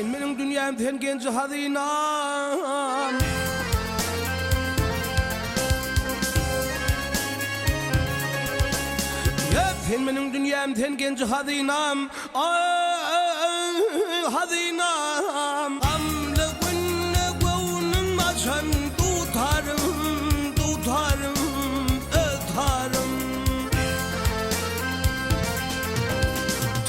sen benim dünyamdan genci hazinam. Ya sen benim dünyamdan genci hazinam. Hazinam. Amlı günne gönlüm açan tutarım, tutarım, ötarım.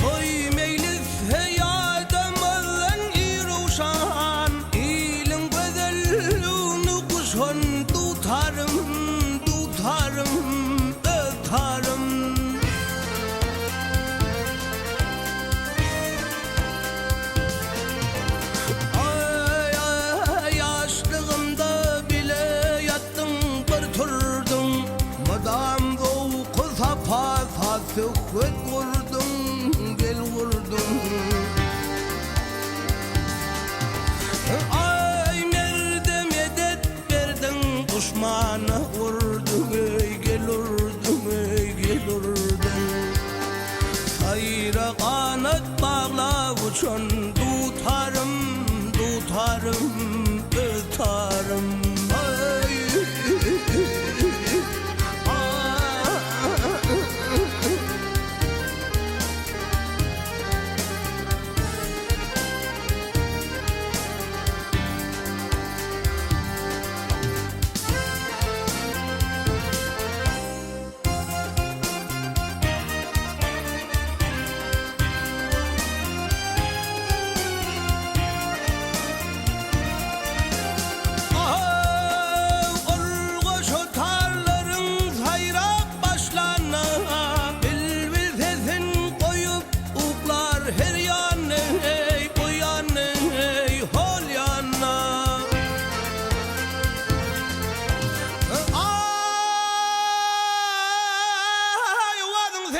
Toy meylis heyadamın iruşan, ilin güzelliğini kuşan tutarım, tutarım, ötarım. Sıkıt vurdum, gel vurdum. Ay merde medet verdin, düşmana vurdum. Ey gel vurdum, ey gel vurdum. Hayra kanat bağla uçan, tutarım, tutarım, ötarım.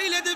Eyledim